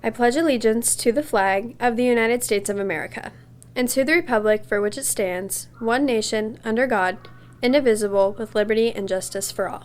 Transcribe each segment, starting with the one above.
I pledge allegiance to the flag of the United States of America, and to the republic for which it stands, one nation, under God, indivisible, with liberty and justice for all.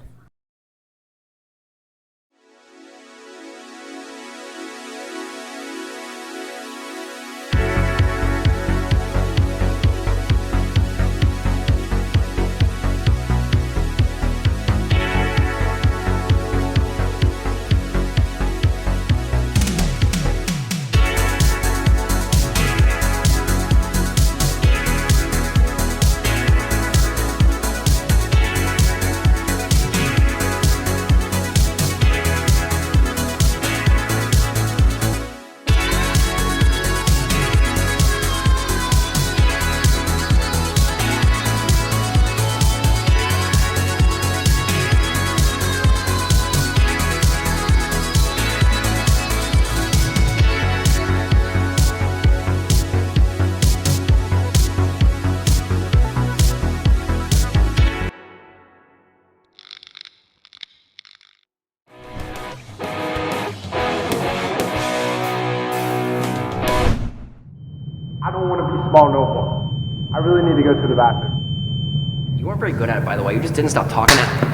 I don't want to be small no more. I really need to go to the bathroom. You weren't very good at it, by the way. You just didn't stop talking at me.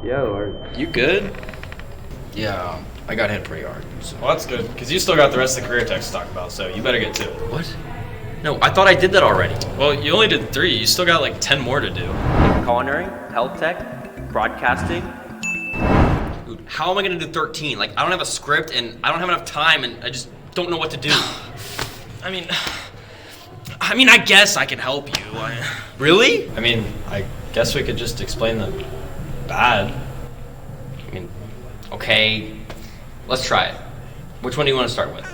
Yo, are you good? Yeah, I got hit pretty hard. So. Well, that's good, because you still got the rest of the career techs to talk about, so you better get to it. What? No, I thought I did that already. Well, you only did 3. You still got like 10 more to do. Culinary, health tech, broadcasting. Dude, how am I gonna do 13? Like, I don't have a script, and I don't have enough time, and I just don't know what to do. I mean, I guess I can help you. Really? I guess we could just explain the bad. Okay, let's try it. Which one do you want to start with?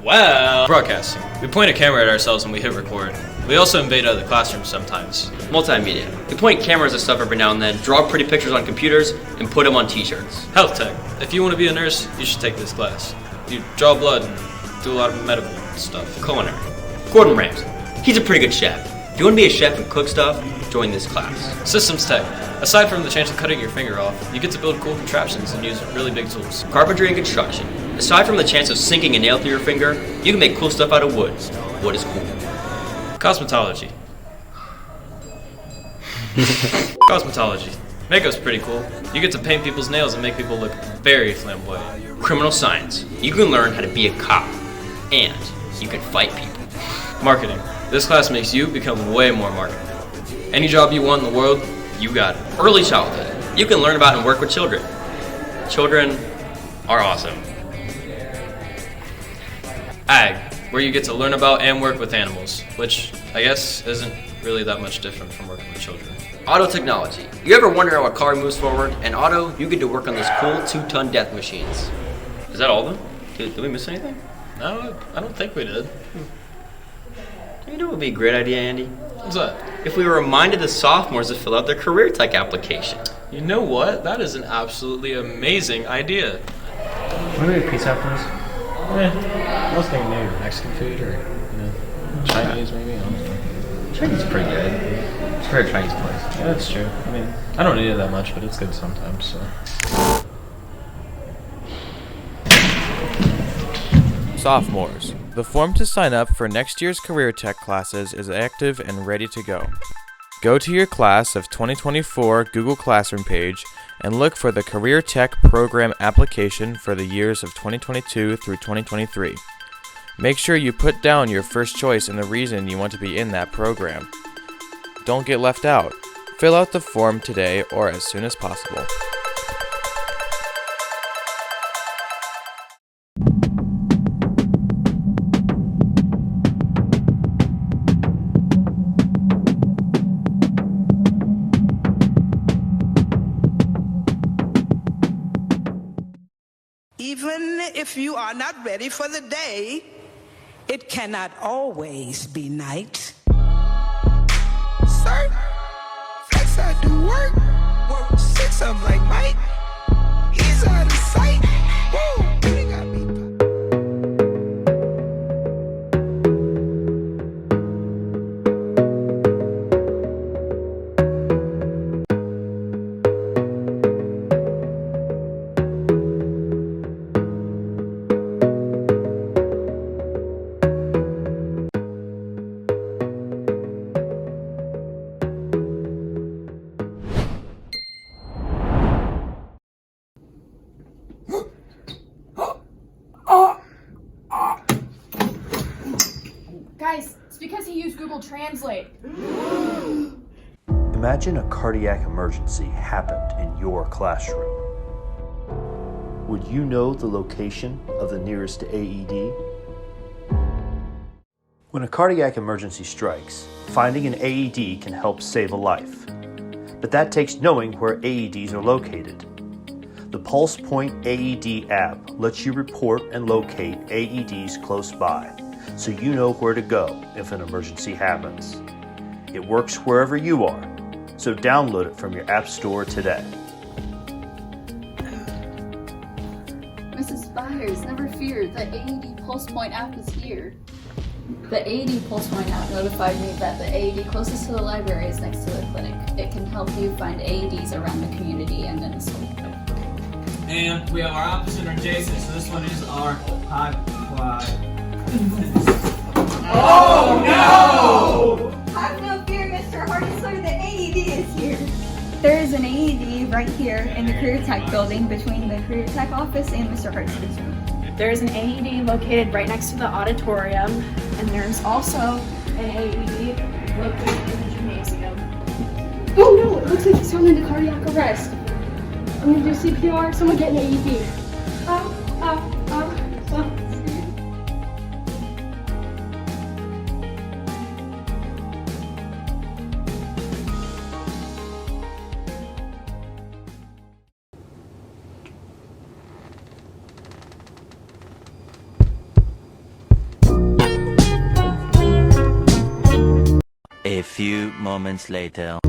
Well, broadcasting. We point a camera at ourselves and we hit record. We also invade other classrooms sometimes. Multimedia. We point cameras at stuff every now and then, draw pretty pictures on computers, and put them on t-shirts. Health tech. If you want to be a nurse, you should take this class. You draw blood and do a lot of medical stuff. Culinary. Gordon Ramsay. He's a pretty good chef. If you want to be a chef and cook stuff, join this class. Systems tech. Aside from the chance of cutting your finger off, you get to build cool contraptions and use really big tools. Carpentry and construction. Aside from the chance of sinking a nail through your finger, you can make cool stuff out of wood. Wood is cool. Cosmetology. Cosmetology. Makeup's pretty cool. You get to paint people's nails and make people look very flamboyant. Criminal science. You can learn how to be a cop. And you can fight people. Marketing. This class makes you become way more marketable. Any job you want in the world, you got it. Early childhood. You can learn about and work with children. Children are awesome. Ag, where you get to learn about and work with animals, which I guess isn't really that much different from working with children. Auto technology. You ever wonder how a car moves forward? In auto, you get to work on those cool 2-ton death machines. Is that all of them? Did we miss anything? No, I don't think we did. You know what would be a great idea, Andy? What's that? If we reminded the sophomores to fill out their career tech application. You know what? That is an absolutely amazing idea. Want to get pizza after this? I was thinking maybe Mexican food or, Chinese maybe. I don't know. Chinese is pretty good. It's for a Chinese place. Yeah, that's true. I don't eat it that much, but it's good sometimes, so. Sophomores. The form to sign up for next year's career tech classes is active and ready to go. Go to your Class of 2024 Google Classroom page and look for the Career Tech Program application for the years of 2022 through 2023. Make sure you put down your first choice and the reason you want to be in that program. Don't get left out. Fill out the form today or as soon as possible. Even if you are not ready for the day, it cannot always be night. Sir, flex I do work. Work 6 of 'em like Mike. He's out of sight. Woo, they got me. Guys, it's because he used Google Translate. Imagine a cardiac emergency happened in your classroom. Would you know the location of the nearest AED? When a cardiac emergency strikes, finding an AED can help save a life. But that takes knowing where AEDs are located. The PulsePoint AED app lets you report and locate AEDs close by, so you know where to go if an emergency happens. It works wherever you are, so download it from your app store today. Mrs. Spires, never fear, the AED PulsePoint app is here. The AED PulsePoint app notified me that the AED closest to the library is next to the clinic. It can help you find AEDs around the community and in the school. And we have our opposite adjacent, so this one is our hot fly. Oh no! Have no fear, Mr. Hartzler, the AED is here. There is an AED right here in the Career Tech building between the Career Tech office and Mr. Hartzler's room. There is an AED located right next to the auditorium, and there's also an AED located in the gymnasium. Oh no, it looks like he's someone into cardiac arrest. I'm gonna do CPR, someone get an AED. A few moments later.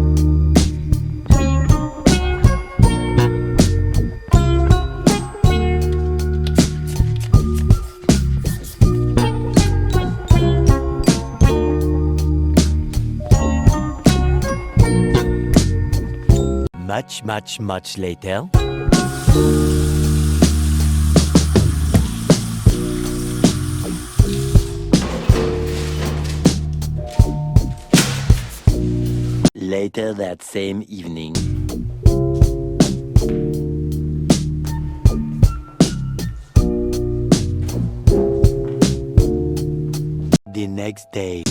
Much later. Later that same evening. The next day.